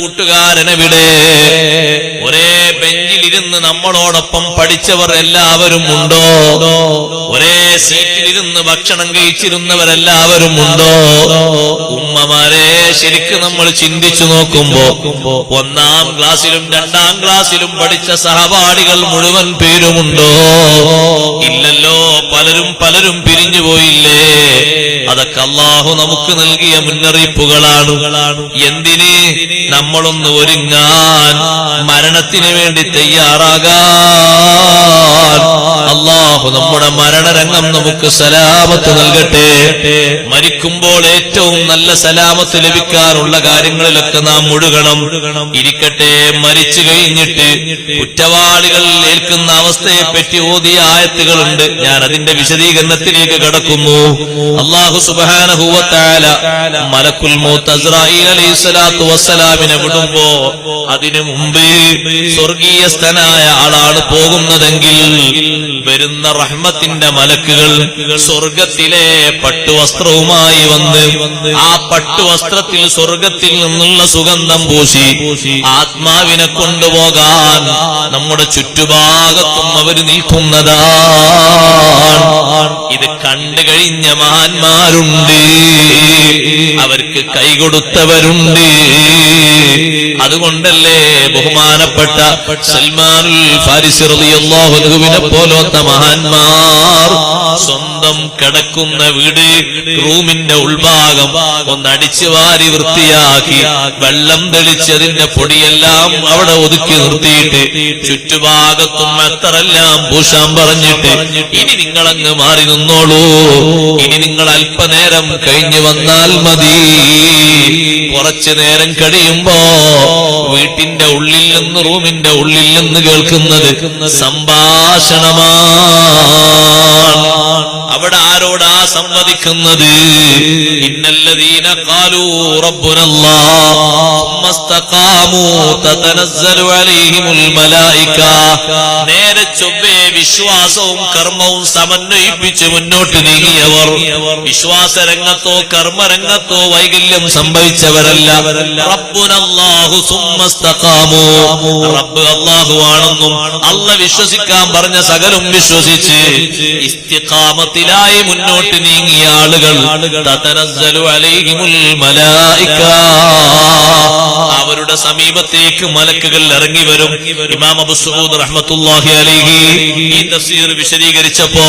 കൂട്ടുകാരനെവിടെ? ഒരേ ബെഞ്ചിലിരുന്ന് നമ്മളോടൊപ്പം പഠിച്ചവർ എല്ലാവരും ഉണ്ടോ? ഒരേ സീറ്റിലിരുന്ന് ഭക്ഷണം കഴിച്ചിരുന്നവരെല്ലാവരും ഉണ്ടോ? ഉമ്മമാരെ, ശരിക്കും നമ്മൾ ചിന്തിച്ചു നോക്കുമ്പോ ഒന്നാം ക്ലാസ്സിലും രണ്ടാം ക്ലാസ്സിലും പഠിച്ച സഹപാഠികൾ മുഴുവൻ പേരുമുണ്ടോ? ഇല്ലല്ലോ. പലരും പിരിഞ്ഞുപോയില്ലേ? അതൊക്കെ അല്ലാഹു നമുക്ക് നൽകിയ മുന്നറിയിപ്പുകളാണ്. എന്തിന്? നമ്മളൊന്ന് ഒരുങ്ങാൻ, മരണത്തിന് വേണ്ടി തയ്യാറാകാൻ. അല്ലാഹു നമ്മുടെ മരണരംഗം നമുക്ക് സലാമത്ത് നൽകട്ടെ. മരിക്കുമ്പോൾ ഏറ്റവും നല്ല സലാമത്ത് ലഭിക്കാനുള്ള കാര്യങ്ങളിലൊക്കെ നാം മുഴുകണം. ഇരിക്കട്ടെ, മരിച്ചു കഴിഞ്ഞിട്ട് കുറ്റവാളികൾ ഏൽക്കുന്ന അവസ്ഥയെ പറ്റി ഓതിയ ആയത്തുകളുണ്ട്. ഞാൻ അതിന്റെ വിശദീകരണത്തിലേക്ക് കടക്കുന്നു. അല്ലാഹു സുബ്ഹാനഹു വ തആല മലക്കുൽ മൗത്ത് അസ്രായീൽ അലൈഹിസ്സലാത്തു വസ്സലാമിനെ വിടുമ്പോ അതിനു മുമ്പ് സ്വർഗീയസ്ഥനായ ആളാണ് പോകുന്നതെങ്കിൽ വരുന്ന റഹ്മത്തിന്റെ മലക്കുകൾ സ്വർഗത്തിലെ പട്ടുവസ്ത്രവുമായി വന്ന് ആ പട്ടുവസ്ത്രത്തിൽ സ്വർഗത്തിൽ നിന്നുള്ള സുഗന്ധം പൂശി ആത്മാവിനെ കൊണ്ടുപോകാൻ നമ്മുടെ ചുറ്റുഭാഗത്തും അവർ നിൽക്കുന്നതാണ്. ഇത് കണ്ടു കഴിഞ്ഞ മഹാന്മാരുണ്ട്, അവർക്ക് കൈകൊടുത്തവരുണ്ട്. അതുകൊണ്ടല്ലേ ബഹുമാനപ്പെട്ട സൽമാനുൽ ഫാരിസി റളിയല്ലാഹു അൻഹുവിനെ പോലത്തെ മഹാന്മാർ സ്വന്തം കിടക്കുന്ന വീട്, റൂമിന്റെ ഉൾഭാഗം ഒന്നടിച്ചു വാരി വൃത്തിയാക്കി വെള്ളം തെളിച്ച് അതിന്റെ പൊടിയെല്ലാം അവിടെ ഒതുക്കി നിർത്തിയിട്ട് ചുറ്റുഭാഗത്തും എത്രയെല്ലാം പൂശാൻ പറഞ്ഞിട്ട് ഇനി നിങ്ങളങ്ങ് മാറി നിന്നോളൂ, ഇനി നിങ്ങൾ അല്പനേരം കഴിഞ്ഞു വന്നാൽ മതി. കുറച്ചു നേരം കഴിയുമ്പോ വീട്ടിന്റെ ഉള്ളിൽ നിന്ന്, റൂമിന്റെ ഉള്ളിൽ നിന്ന് കേൾക്കുന്നത് സംഭാഷണമാണ്. അവിടെ ആരോടാ സംവദിക്കുന്നത്? ഇന്നല്ലദീന ഖാലൂ റബ്ബുനല്ലാഹ് സുമ്മസ്തഖാമൂ തതനസ്സലു അലൈഹിമുൽ മലായിക. നേരെ ചൊവ്വേ വിശ്വാസവും കർമ്മവും സമന്വയിപ്പിച്ച് മുന്നോട്ട് നീങ്ങിയവർ, വിശ്വാസരംഗത്തോ കർമ്മരംഗത്തോ വൈകല്യം സംഭവിച്ചവരല്ല. റബ്ബുനല്ലാഹു സുമ്മസ്തഖാമൂ, റബ്ബ് അല്ലാഹു ആണെന്നും അല്ല വിശ്വസിക്കാൻ പറഞ്ഞ സകലും വിശ്വസിച്ച് ഇസ്തിഖാമത്തിലായി മുന്നോട്ട് നീങ്ങിയ ആളുകൾ തതനസ്സലു അലൈഹിമുൽ മലായിക, അവരുടെ സമീപത്തേക്ക് മലക്കുകൾ ഇറങ്ങി വരും. ഇമാം അബൂ സഊദ് റഹ്മത്തുള്ളാഹി അലൈഹി ഈ തഫ്സീർ വിശദീകരിച്ചപ്പോ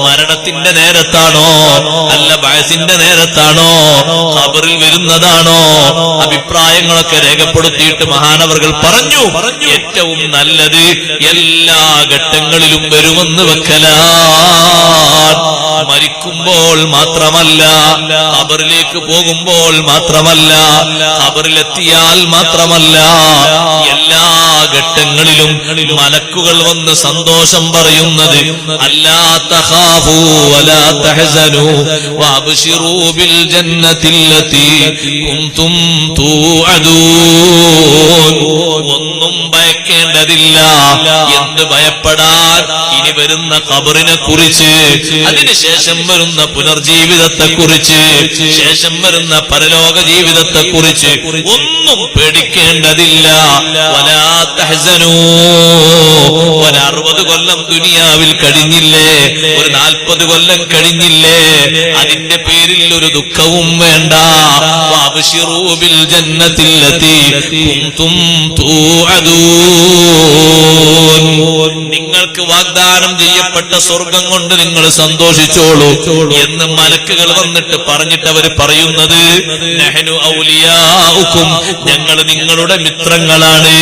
മരണത്തിന്റെ നേരത്താണോ അല്ല ബഅസിന്റെ നേരത്താണോ ഖബറിൽ വരുന്നതാണോ അഭിപ്രായങ്ങളൊക്കെ രേഖപ്പെടുത്തിയിട്ട് മഹാനവർകൾ പറഞ്ഞു, ഏറ്റവും നല്ലത് എല്ലാ ഘട്ടങ്ങളിലും വരുമെന്ന് വെക്കലാണ്. മരിക്കുമ്പോൾ മാത്രമല്ല, ഖബറിലേക്ക് പോകുമ്പോൾ മാത്രമല്ല, ഖബറിലെത്തിയാൽ മാത്രമല്ല, എല്ലാ ഘട്ടങ്ങളിലും മലക്കുകൾ വന്ന് സന്തോഷം പറയുന്നത് അല്ലാ തഖാഫൂ വലാ തഹ്സനൂ വഅബ്ശിറൂ ബിൽ ജന്നത്തില്ലതീ കുൻതും തൂഅദൂൻ. ഒന്നും ഭയക്കേണ്ടതില്ല. എന്ത് ഭയപ്പെടാൻ? ഇനി വരുന്ന ഖബറിനെ കുറിച്ച്, അതിനുശേഷം വരുന്ന പുനർജീവിതത്തെ കുറിച്ച്, ശേഷം വരുന്ന പരലോക ജീവിതത്തെ കുറിച്ച് ഒന്നും പേടിക്കേണ്ടതില്ല. വലാ തഹ്സനൂ. 60 കൊല്ലം ദുനിയാവിൽ കഴിഞ്ഞില്ലേ, ഒരു 40 കൊല്ലം കഴിഞ്ഞില്ലേ, അതിന്റെ പേരിൽ ഒരു ദുഃഖവും വേണ്ട. വഅബ്ശിറൂ ബിൽ ജന്നത്തില്ലതീ കുൻതും തൂഅദൂൻ. നിങ്ങൾക്ക് വാഗ്ദാനം ചെയ്യപ്പെട്ട സ്വർഗം കൊണ്ട് നിങ്ങൾ സന്തോഷിച്ചോളൂ എന്ന് മലക്കുകൾ വന്നിട്ട് പറഞ്ഞിട്ട് അവർ പറയുന്നത് നഹ്നു ഔലിയാഉകും, ഞങ്ങൾ നിങ്ങളുടെ മിത്രങ്ങളാണ്,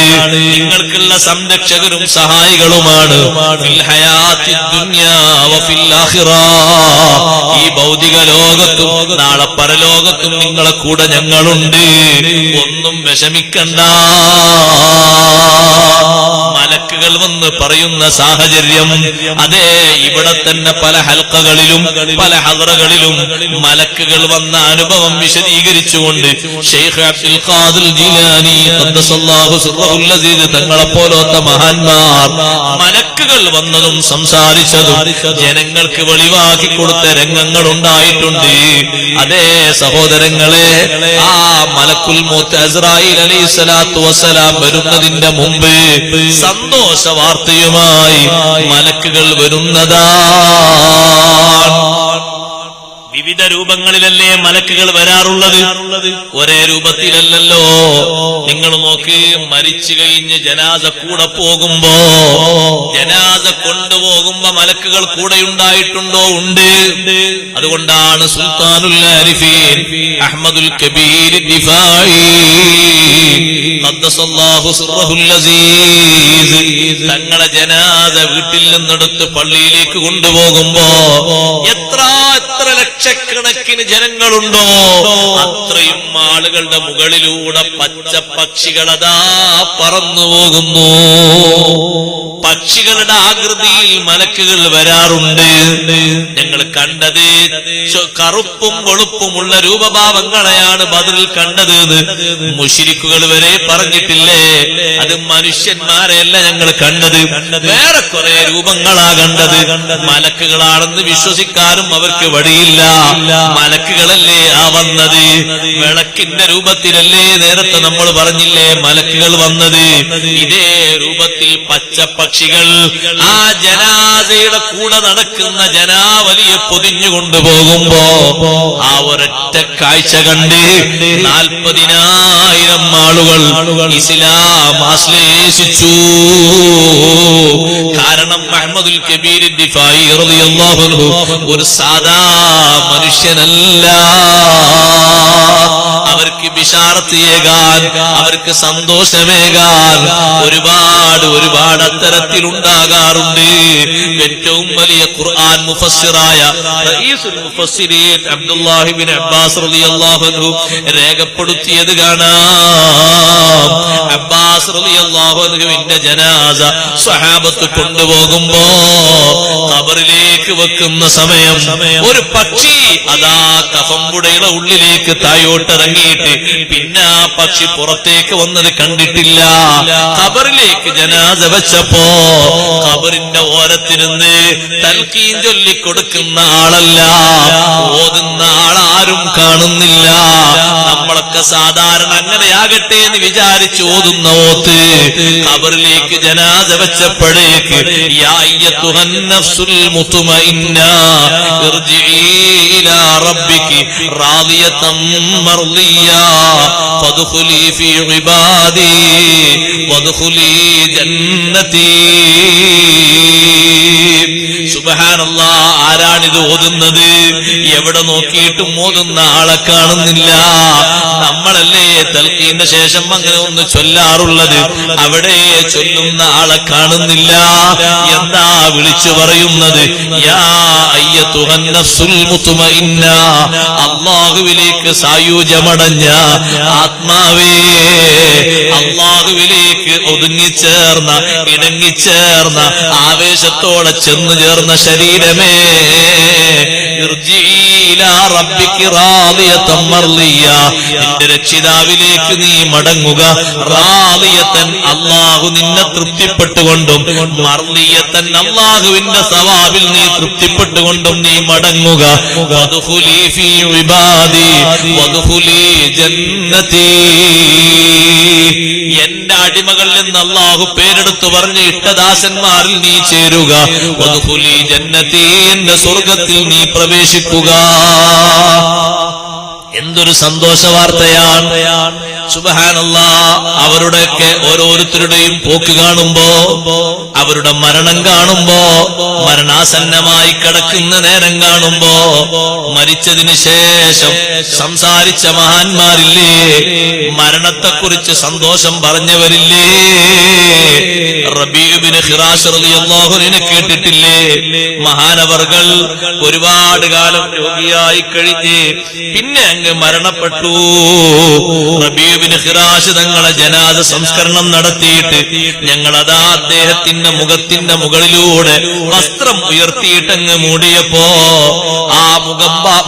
നിങ്ങൾക്കുള്ള സംരക്ഷകരും സഹായികളുമാണ്. ഫിൽ ഹയാത്തി ദുനിയാ വഫിൽ ആഖിറ, ഈ ഭൗതിക ലോകത്തും നാളെ പരലോകത്തും നിങ്ങളെ കൂടെ ഞങ്ങളുണ്ട്, ഒന്നും വിഷമിക്കണ്ട. മലക്കുകൾ വന്ന് പറയുന്ന സാഹചര്യം. അതേ, ഇവിടെ തന്നെ പല ഹൽഖകളിലും പല ഹദ്റകളിലും മലക്കുകൾ വന്ന അനുഭവം വിശദീകരിച്ചുകൊണ്ട് ശൈഖ് അബ്ദുൽ ഖാദിർ ജീലാനി ഖദ്ദസല്ലാഹു സിർറഹുൽ അസീസ് തങ്ങളെ പോലത്തെ മഹാന്മാർ മലക്കുകൾ വന്നതും സംസാരിച്ചതും ജനങ്ങൾക്ക് വെളിവാക്കി കൊടുത്ത രംഗങ്ങൾ ഉണ്ടായിട്ടുണ്ട്. അതേ സഹോദരങ്ങളെ, ആ മലക്കുൽ മൗത്ത് അസ്രായീൽ അലൈഹിസ്സലാത്തു വസ്സലാം വരുന്നതിന്റെ മുമ്പ് സന്തോഷ വാർത്തയുമായി മലക്കുകൾ വരുന്നതാണ്. വിവിധ രൂപങ്ങളിലല്ലേ മലക്കുകൾ വരാറുള്ളത്, ഒരേ രൂപത്തിലല്ലല്ലോ. നിങ്ങൾ നോക്ക്, മരിച്ചു കഴിഞ്ഞ് ജനാസ കൂടെ പോകുമ്പോ, ജനാസ കൊണ്ടുപോകുമ്പോ മലക്കുകൾ കൂടെ ഉണ്ടായിട്ടുണ്ടോ? ഉണ്ട്. അതുകൊണ്ടാണ് സുൽത്താനുൽ ആരിഫീൻ അഹ്മദുൽ കബീർ ദിഫാഇ ഖദ്ദസല്ലാഹു സിർറഹുൽ അസീസ് തങ്ങളെ ജനാസ വീട്ടിൽ നിന്നെടുത്ത് പള്ളിയിലേക്ക് കൊണ്ടുപോകുമ്പോ എത്ര ലക്ഷക്കണക്കിന് ജനങ്ങളുണ്ടോ അത്രയും ആളുകളുടെ മുകളിലൂടെ പച്ച പക്ഷികളതാ പറന്നു പോകുന്നു. പക്ഷികളുടെ ആകൃതിയിൽ മലക്കുകൾ വരാറുണ്ട്. ഞങ്ങൾ കണ്ടത് കറുപ്പും വെളുപ്പുമുള്ള രൂപഭാവങ്ങളെയാണ് ബദറിൽ കണ്ടത്. മുശ്രിക്കുകൾ വരെ പറഞ്ഞിട്ടില്ലേ, അത് മനുഷ്യന്മാരെയല്ല ഞങ്ങൾ കണ്ടത്, വേറെ കുറെ രൂപങ്ങളാ കണ്ടത്. മലക്കുകളാണെന്ന് വിശ്വസിക്കാനും അവർക്ക് വഴിയില്ല. മലക്കുകളല്ലേ ആ വന്നത്, വിളക്കിന്റെ രൂപത്തിലല്ലേ നേരത്തെ നമ്മൾ പറഞ്ഞില്ലേ മലക്കുകൾ വന്നത്. ഇതേ രൂപത്തിൽ പച്ച പക്ഷികൾ ആ ജനാസയുടെ കൂടെ നടക്കുന്ന ജനാവലിയെ പൊതിഞ്ഞുകൊണ്ടുപോകുമ്പോ ആ ഒരൊറ്റ കാഴ്ച കണ്ട് 40,000 ആളുകൾ ഇസ്ലാം ആശ്ലേഷിച്ചു. കാരണം അഹ്മദുൽ കബീർ ദിഫാഇ റളിയല്ലാഹു അൻഹു ഒരു സാധാ മനുഷ്യനല്ല. അവർക്ക് ബിശാറത്തേകാൻ, അവർക്ക് സന്തോഷമേകാൻ ഒരുപാട് അത്തരത്തിലുണ്ടാകാറുണ്ട്. ഏറ്റവും വലിയ ഖുർആൻ മുഫസ്സിറായ റഈസുൽ മുഫസ്സിരീൻ അബ്ദുല്ലാഹി ഇബ്നു അബ്ബാസ് റളിയല്ലാഹു അൻഹു രേഖപ്പെടുത്തിയത് കാണാം. അബ്ബാസ് റളിയല്ലാഹു അൻഹുവിന്റെ ജനാസ സ്വഹാബത്ത് കൊണ്ടുപോകുമ്പോ ഖബറിലേക്ക് വെക്കുന്ന സമയം ഒരു പക്ഷി അതാ കഫംപുടയുടെ ഉള്ളിലേക്ക് തായോട്ടിറങ്ങിയിട്ട് പിന്നെ ആ പക്ഷി പുറത്തേക്ക് വന്നത് കണ്ടിട്ടില്ല. ഖബറിലേക്ക് ജനാസ വെച്ചപ്പോ ഖബറിന്റെ ഓരത്തിരുന്ന് തൽഖീൻ ചൊല്ലിക്കൊടുക്കുന്ന ആളല്ല, ഓതുന്ന ആളാരും കാണുന്നില്ല. നമ്മളൊക്കെ സാധാരണ അങ്ങനെയാകട്ടെ എന്ന് വിചാരിച്ച് ഓതുന്ന ഓത്ത് ഖബറിലേക്ക് ജനാസ വെച്ചപ്പോഴേക്ക് യാ അയ്യത്തുഹൻ നഫ്സുൽ മുത്മഇന്ന ഇർജിഇ ഇലാ റബ്ബികി റാദിയതൻ മർദിയ ഫദ്ഖുലി ഫീ ഇബാദി വദ്ഖുലി ജന്നതി. സുബ്ഹാനല്ലാഹ്, ആരാണിത് ഓതുന്നത്? എവിടെ നോക്കിയിട്ടും ഓതുന്ന ആളെ കാണുന്നില്ല. നമ്മളല്ലേ തൽഖീന്റെ ശേഷം അങ്ങനെ ഒന്ന് ചൊല്ലാറുള്ളത്, അവിടെ ചൊല്ലുന്ന ആളെ കാണുന്നില്ല. എന്താ വിളിച്ചു പറയുന്നത്? യാ അയ്യത്തുഹൻ നഫ്സുൽ മുത്മഇന്ന, അല്ലാഹുവിലേക്ക് സായുജ്യമടഞ്ഞ ആത്മാവേ, അല്ലാഹുവിലേക്ക് ഒതുങ്ങിച്ചേർന്ന ഇണങ്ങിച്ചേർന്ന ആവേശത്തോടെ ചെന്നു ചേർന്ന ശരീരമേ, നിന്റെ രക്ഷിതാവിലേക്ക് നീ മടങ്ങുക. റാദിയത്തൻ, അല്ലാഹു നിന്നെ തൃപ്തിപ്പെട്ടുകൊണ്ടും, മർദിയത്തൻ, അല്ലാഹുവിന്റെ സവാബിൽ നീ തൃപ്തിപ്പെട്ടുകൊണ്ടും നീ മടങ്ങുക. വദ്ഖുലി ഫീ ഇബാദി വദ്ഖുലി ജന്നതി. എന്റെ അടിമകളിൽ നിന്ന് അല്ലാഹു പേരെടുത്തു പറഞ്ഞ് ഇഷ്ടദാസന്മാരിൽ നീ ചേരുക. വദ്ഖുലി ജന്നതി, എന്റെ സ്വർഗത്തിൽ നീ പ്രവേശിക്കുക. എന്തൊരു സന്തോഷ വാർത്തയാണ്! സുബ്ഹാനല്ലാഹ്, അവരുടെയൊക്കെ ഓരോരുത്തരുടെയും പോക്ക് കാണുമ്പോ, അവരുടെ മരണം കാണുമ്പോ, മരണാസന്നമായി കിടക്കുന്ന നേരം കാണുമ്പോ, മരിച്ചതിന് ശേഷം സംസാരിച്ച മഹാന്മാരില്ലേ, മരണത്തെക്കുറിച്ച് സന്തോഷം പറഞ്ഞവരില്ലേ? റബീഉ ബിൻ ഖിറാശ് റളിയല്ലാഹു അൻഹു കേട്ടിട്ടില്ലേ? മഹാനവർകൾ ഒരുപാട് കാലം രോഗിയായി കഴിഞ്ഞ് പിന്നെ അങ്ങ് മരണപ്പെട്ടു. റബീഉ ബിൻ ഖിറാശ് തങ്ങളെ ജനാസ സംസ്കരണം നടത്തിയിട്ട് ഞങ്ങൾ അതാ അദ്ദേഹത്തിന്റെ മുഖത്തിന്റെ മുകളിലൂടെ വസ്ത്രം ഉയർത്തിയിട്ട് അങ്ങ് മൂടിയപ്പോ ആ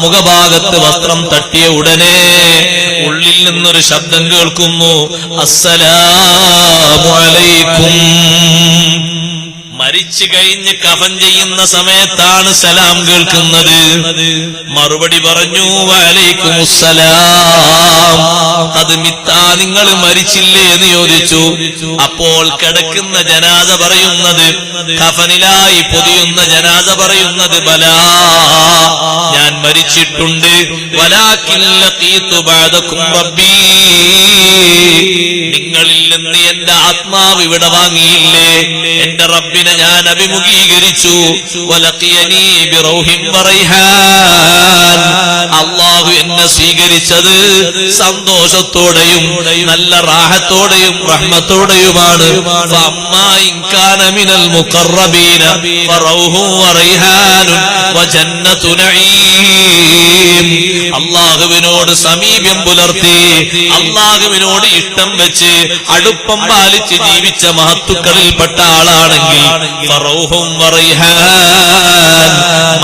മുഖഭാഗത്ത് വസ്ത്രം തട്ടിയ ഉടനെ ഉള്ളിൽ നിന്നൊരു ശബ്ദം കേൾക്കുന്നു, അസ്സലാമു അലൈക്കും. മരിച്ചു കഴിഞ്ഞ് കഫൻ ചെയ്യുന്ന സമയത്താണ് സലാം കേൾക്കുന്നത്. മറുപടി പറഞ്ഞു, വഅലൈക്കുമുസ്സലാം. അത് മിത്താ, നിങ്ങൾ മരിച്ചില്ലേ എന്ന് ചോദിച്ചു. അപ്പോൾ കിടക്കുന്ന ജനാസ പറയുന്നത്, കഫനിലായി പൊതിയുന്ന ജനാസ പറയുന്നത്, ബലാ, ഞാൻ മരിച്ചിട്ടുണ്ട്. വലാകിൻ ലഖീതു ബഅദകും റബ്ബീ, നിങ്ങളിൽ നിന്ന് എന്റെ ആത്മാവ് ഇവിടെ വാങ്ങിയില്ലേ, എന്റെ റബ്ബിനെ ഞാൻ അഭിമുഖീകരിച്ചു. വലഖിയനീ ബിറൗഹിൻ വറൈഹാൻ, അല്ലാഹു എന്നെ സ്വീകരിച്ചത് സന്തോഷത്തോടെയും നല്ല റാഹത്തോടെയും റഹ്മത്തോടെയുമാണ്. ഫഅമ്മാ ഇൻ കാന മിനൽ മുഖറബീന ഫറൗഹുൻ വറൈഹാനുൻ വജന്നതു നഈം. അല്ലാഹുവിനോട് സമീപ്യം പുലർത്തി അല്ലാഹുവിനോട് ഇഷ്ടം വെച്ച് അടുപ്പം പാലിച്ച് ജീവിച്ച മഹത്തുക്കളിൽപ്പെട്ട ആളാണെങ്കിൽ ഫറൗഹുൻ വറൈഹാൻ,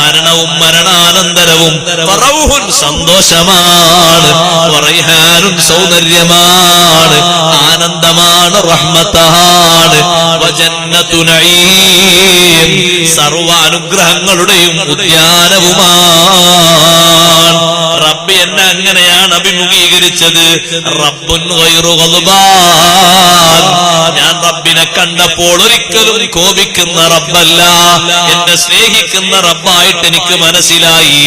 മരണവും മരണാനന്തരവും ഫറൗഹുൻ സന്തോഷമാണ്, വറൈഹാനുൻ സൗന്ദര്യമാണ്, ആനന്ദമാണ്, റഹ്മത്താണ്, വജന്നതു നഈം സർവ അനുഗ്രഹങ്ങളുടെയും ഉദ്യാനവുമാണ്. റബ്ബ് എന്നെ അങ്ങനെയാണ് അഭിമുഖീകരിച്ചത്. റബ്ബുൻ ഗൈറു ഗദ്ബാൻ, ഞാൻ റബ്ബിനെ കണ്ടപ്പോൾ ഒരിക്കലും കോപിക്കുന്ന റബ്ബല്ല, എന്നെ സ്നേഹിക്കുന്ന റബ്ബായിട്ട് എനിക്ക് മനസ്സിലായി.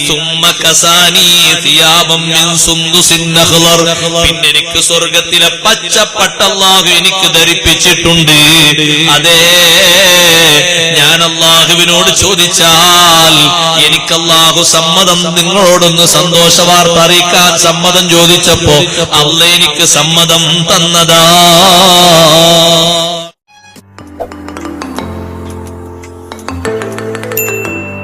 സുമ്മ കസാനി സിയാബം മിൻ സുന്ദുസിൻ അഖ്ളർ, പിന്നെ എനിക്ക് സ്വർഗത്തിലെ പച്ചപ്പട്ട അല്ലാഹു എനിക്ക് ധരിപ്പിച്ചിട്ടുണ്ട്. അതേ, ഞാൻ അല്ലാഹുവിനോട് ചോദിച്ചാൽ എനിക്ക് അല്ലാഹു സമ്മതം, നിങ്ങളോടൊന്ന് സന്തോഷ വാർത്ത അറിയിക്കാൻ സമ്മതം ചോദിച്ചപ്പോ അല്ലാഹു എനിക്ക് സമ്മതം തന്നതാ.